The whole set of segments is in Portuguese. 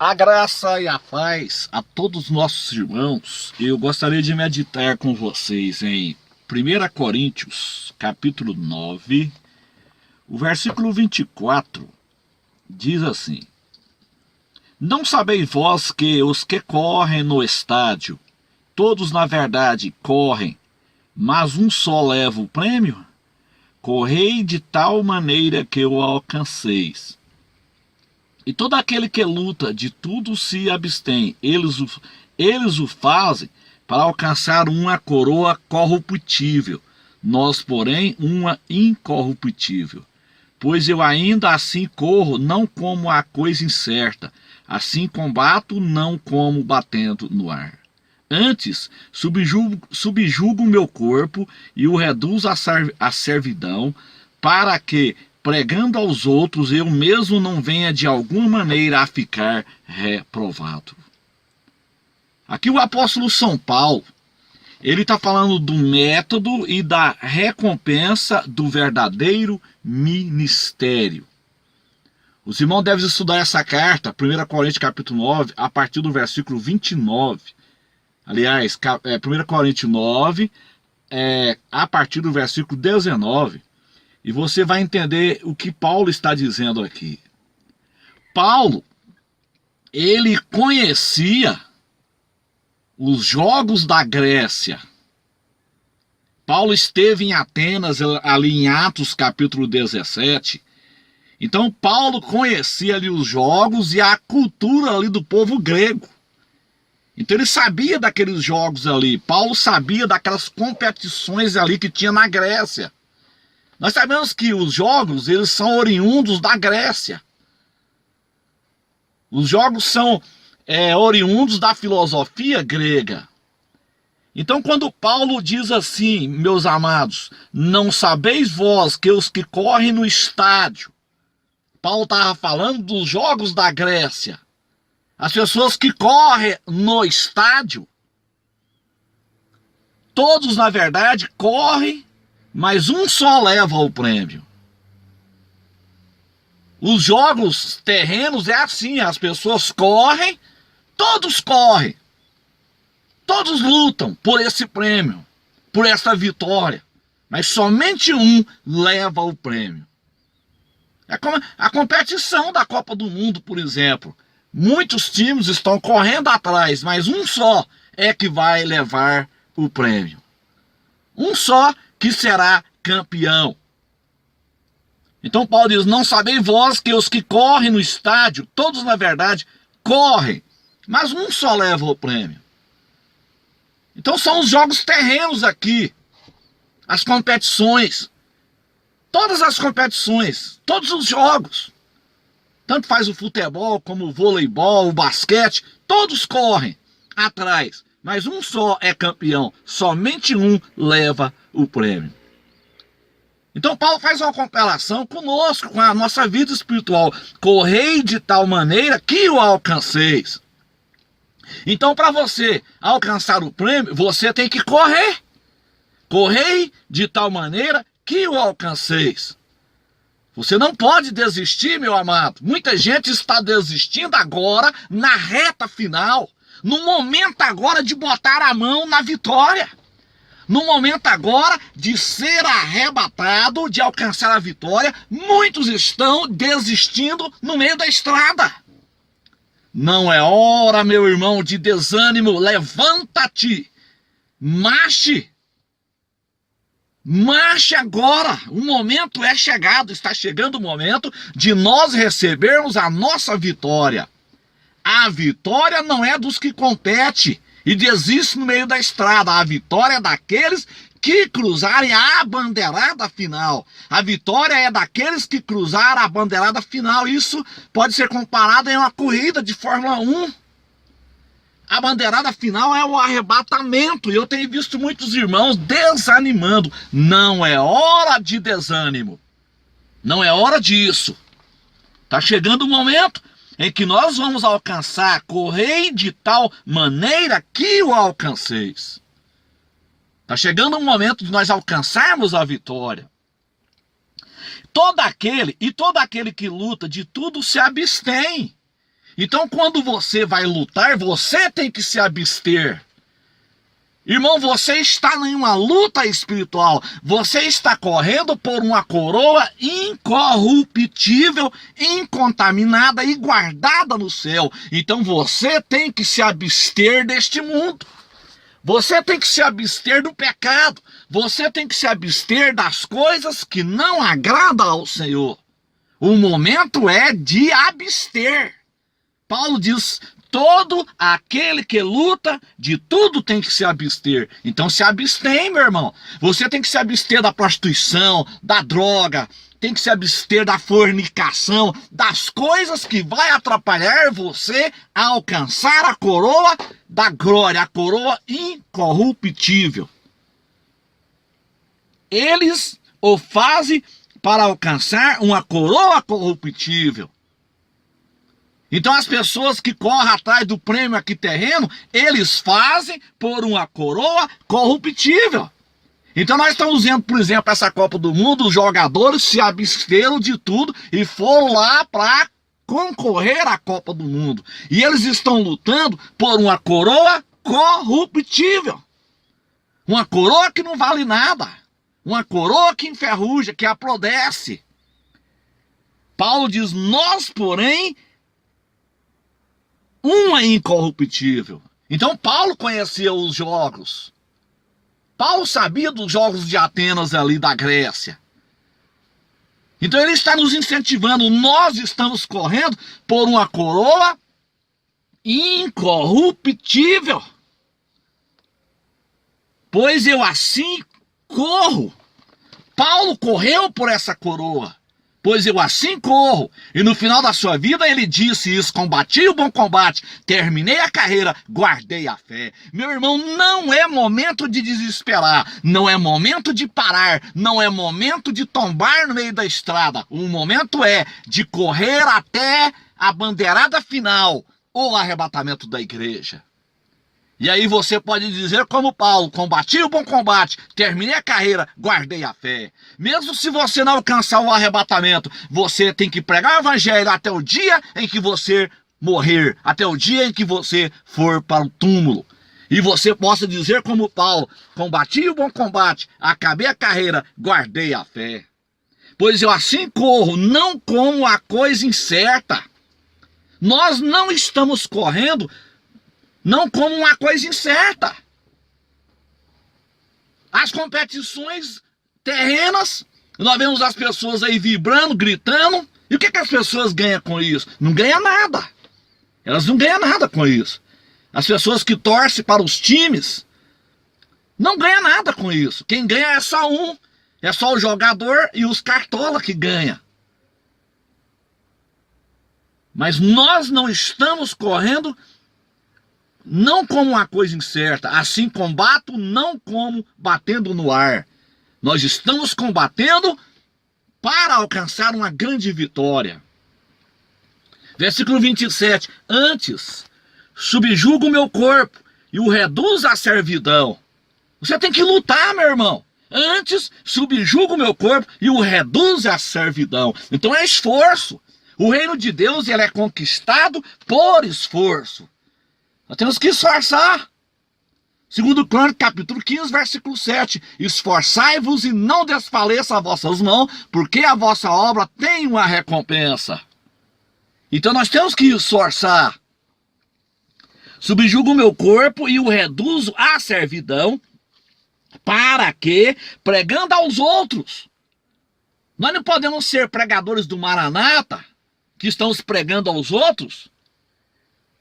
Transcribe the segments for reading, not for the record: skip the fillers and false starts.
A graça e a paz a todos os nossos irmãos. Eu gostaria de meditar com vocês em 1 Coríntios, capítulo 9, o versículo 24, diz assim: Não sabeis vós que os que correm no estádio, todos na verdade correm, mas um só leva o prêmio? Correi de tal maneira que o alcanceis. E todo aquele que luta de tudo se abstém. Eles o fazem para alcançar uma coroa corruptível. Nós, porém, uma incorruptível. Pois eu ainda assim corro, não como a coisa incerta. Assim combato, não como batendo no ar. Antes, subjugo o meu corpo e o reduzo à servidão, para que, pregando aos outros, eu mesmo não venha de alguma maneira a ficar reprovado. Aqui o apóstolo São Paulo, ele está falando do método e da recompensa do verdadeiro ministério. Os irmãos devem estudar essa carta, 1 Coríntios capítulo 9, a partir do versículo 29. Aliás, 1 Coríntios 9, a partir do versículo 19. E você vai entender o que Paulo está dizendo aqui. Paulo, ele conhecia os jogos da Grécia. Paulo esteve em Atenas, ali em Atos capítulo 17. Então Paulo conhecia ali os jogos e a cultura ali do povo grego. Então ele sabia daqueles jogos ali. Paulo sabia daquelas competições ali que tinha na Grécia. Nós sabemos que os jogos, eles são oriundos da Grécia. Os jogos são oriundos da filosofia grega. Então quando Paulo diz assim, meus amados, não sabeis vós que os que correm no estádio, Paulo estava falando dos jogos da Grécia. As pessoas que correm no estádio, todos na verdade correm, mas um só leva o prêmio. Os jogos terrenos é assim, as pessoas correm, todos lutam por esse prêmio, por essa vitória, mas somente um leva o prêmio. É como a competição da Copa do Mundo, por exemplo. Muitos times estão correndo atrás, mas um só é que vai levar o prêmio. Um só que será campeão. Então Paulo diz, não sabeis vós que os que correm no estádio, todos na verdade correm, mas um só leva o prêmio. Então são os jogos terrenos aqui, as competições, todas as competições, todos os jogos. Tanto faz o futebol como o voleibol, o basquete, todos correm atrás, mas um só é campeão, somente um leva o prêmio. Então Paulo faz uma comparação conosco, com a nossa vida espiritual. Correi de tal maneira que o alcanceis. Então para você alcançar o prêmio, você tem que correr. Correi de tal maneira que o alcanceis. Você não pode desistir, meu amado. Muita gente está desistindo agora, na reta final. No momento agora de botar a mão na vitória. No momento agora de ser arrebatado, de alcançar a vitória, muitos estão desistindo no meio da estrada. Não é hora, meu irmão, de desânimo. Levanta-te. Marche. Marche agora, o momento é chegado, está chegando o momento de nós recebermos a nossa vitória. A vitória não é dos que competem e desistem no meio da estrada, a vitória é daqueles que cruzarem a bandeirada final. A vitória é daqueles que cruzaram a bandeirada final. Isso pode ser comparado em uma corrida de Fórmula 1. A bandeirada final é o arrebatamento. E eu tenho visto muitos irmãos desanimando. Não é hora de desânimo. Não é hora disso. Está chegando o momento em que nós vamos alcançar. Correi de tal maneira que o alcanceis. Está chegando o momento de nós alcançarmos a vitória. Todo aquele que luta de tudo se abstém. Então, quando você vai lutar, você tem que se abster. Irmão, você está em uma luta espiritual. Você está correndo por uma coroa incorruptível, incontaminada e guardada no céu. Então, você tem que se abster deste mundo. Você tem que se abster do pecado. Você tem que se abster das coisas que não agradam ao Senhor. O momento é de abster. Paulo diz, todo aquele que luta, de tudo tem que se abster. Então se abstém, meu irmão. Você tem que se abster da prostituição, da droga, tem que se abster da fornicação, das coisas que vai atrapalhar você a alcançar a coroa da glória, a coroa incorruptível. Eles o fazem para alcançar uma coroa corruptível. Então as pessoas que correm atrás do prêmio aqui terreno, eles fazem por uma coroa corruptível. Então nós estamos vendo, por exemplo, essa Copa do Mundo, os jogadores se absteram de tudo e foram lá para concorrer à Copa do Mundo. E eles estão lutando por uma coroa corruptível. Uma coroa que não vale nada. Uma coroa que enferruja, que aprodece. Paulo diz, nós, porém, uma incorruptível. Então Paulo conhecia os jogos. Paulo sabia dos jogos de Atenas ali da Grécia. Então ele está nos incentivando. Nós estamos correndo por uma coroa incorruptível. Pois eu assim corro. Paulo correu por essa coroa. Pois eu assim corro. E no final da sua vida ele disse isso, combati o bom combate, terminei a carreira, guardei a fé. Meu irmão, não é momento de desesperar, não é momento de parar, não é momento de tombar no meio da estrada. O momento é de correr até a bandeirada final, ou arrebatamento da igreja. E aí você pode dizer como Paulo, combati o bom combate, terminei a carreira, guardei a fé. Mesmo se você não alcançar o arrebatamento, você tem que pregar o evangelho até o dia em que você morrer, até o dia em que você for para o túmulo. E você possa dizer como Paulo, combati o bom combate, acabei a carreira, guardei a fé. Pois eu assim corro, não como a coisa incerta. Nós não estamos correndo não como uma coisa incerta. As competições terrenas, nós vemos as pessoas aí vibrando, gritando. E o que as pessoas ganham com isso? Não ganham nada. Elas não ganham nada com isso. As pessoas que torcem para os times não ganham nada com isso. Quem ganha é só um. É só o jogador e os cartola que ganham. Mas nós não estamos correndo não como uma coisa incerta, assim combato, não como batendo no ar. Nós estamos combatendo para alcançar uma grande vitória. Versículo 27. Antes, subjugo o meu corpo e o reduzo à servidão. Você tem que lutar, meu irmão. Antes, subjugo o meu corpo e o reduzo à servidão. Então é esforço. O reino de Deus ele é conquistado por esforço. Nós temos que esforçar. Segundo Crônicas, capítulo 15, versículo 7. Esforçai-vos e não desfaleça as vossas mãos, porque a vossa obra tem uma recompensa. Então nós temos que esforçar. Subjugo o meu corpo e o reduzo à servidão, para que, pregando aos outros, nós não podemos ser pregadores do Maranata, que estamos pregando aos outros,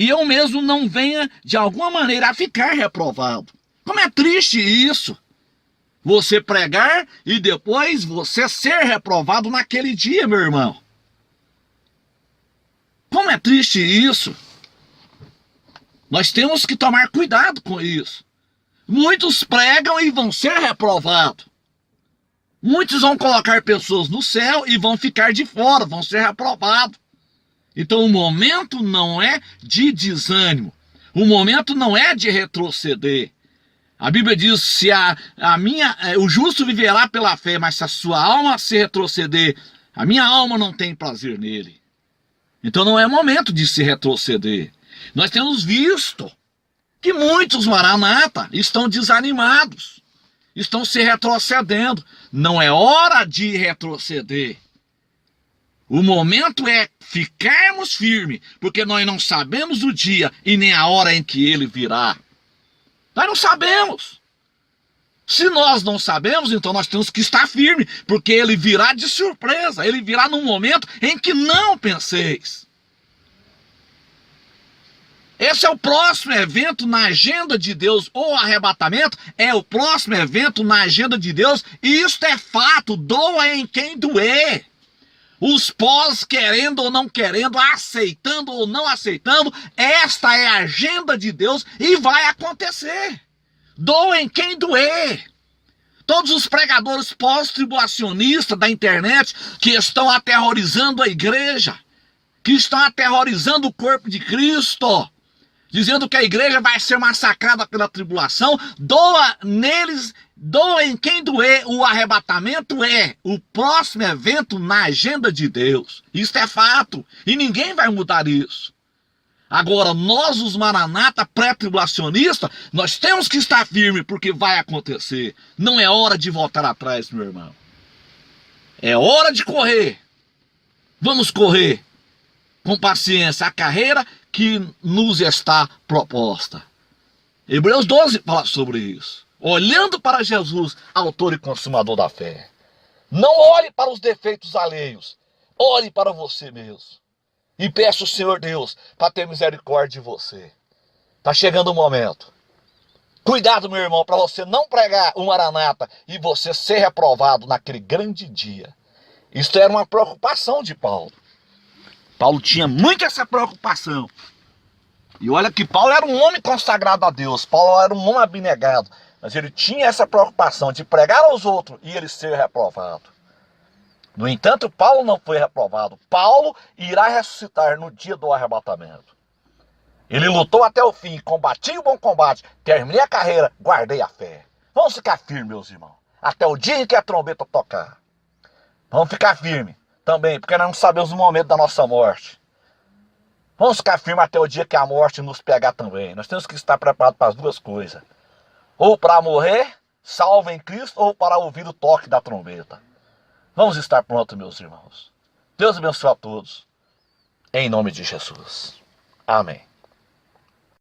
e eu mesmo não venha, de alguma maneira, a ficar reprovado. Como é triste isso. Você pregar e depois você ser reprovado naquele dia, meu irmão. Como é triste isso. Nós temos que tomar cuidado com isso. Muitos pregam e vão ser reprovados. Muitos vão colocar pessoas no céu e vão ficar de fora, vão ser reprovados. Então o momento não é de desânimo. O momento não é de retroceder. A Bíblia diz, se o justo viverá pela fé, mas se a sua alma se retroceder, a minha alma não tem prazer nele. Então não é momento de se retroceder. Nós temos visto que muitos maranata estão desanimados, estão se retrocedendo. Não é hora de retroceder. O momento é ficarmos firmes, porque nós não sabemos o dia e nem a hora em que ele virá. Nós não sabemos. Se nós não sabemos, então nós temos que estar firmes, porque ele virá de surpresa, ele virá num momento em que não penseis. Esse é o próximo evento na agenda de Deus. O arrebatamento é o próximo evento na agenda de Deus. E isto é fato, doa em quem doer. Os pós querendo ou não querendo, aceitando ou não aceitando, esta é a agenda de Deus e vai acontecer. Doa em quem doer. Todos os pregadores pós-tribulacionistas da internet que estão aterrorizando a igreja, que estão aterrorizando o corpo de Cristo, dizendo que a igreja vai ser massacrada pela tribulação, doa neles, doa em quem doer. O arrebatamento é o próximo evento na agenda de Deus. Isso é fato, e ninguém vai mudar isso. Agora, nós, os maranata pré-tribulacionistas, nós temos que estar firmes, porque vai acontecer. Não é hora de voltar atrás, meu irmão. É hora de correr. Vamos correr com paciência a carreira que nos está proposta. Hebreus 12 fala sobre isso. Olhando para Jesus, autor e consumador da fé. Não olhe para os defeitos alheios. Olhe para você mesmo. E peça ao Senhor Deus para ter misericórdia de você. Está chegando o momento. Cuidado, meu irmão, para você não pregar o maranata e você ser reprovado naquele grande dia. Isso era uma preocupação de Paulo. Paulo tinha muito essa preocupação. E olha que Paulo era um homem consagrado a Deus. Paulo era um homem abnegado. Mas ele tinha essa preocupação de pregar aos outros e ele ser reprovado. No entanto, Paulo não foi reprovado. Paulo irá ressuscitar no dia do arrebatamento. Ele lutou até o fim, combati o bom combate, terminei a carreira, guardei a fé. Vamos ficar firmes, meus irmãos, até o dia em que a trombeta tocar. Vamos ficar firmes também, porque nós não sabemos o momento da nossa morte. Vamos ficar firmes até o dia que a morte nos pegar também. Nós temos que estar preparados para as duas coisas. Ou para morrer, salvo em Cristo, ou para ouvir o toque da trombeta. Vamos estar prontos, meus irmãos. Deus abençoe a todos. Em nome de Jesus. Amém.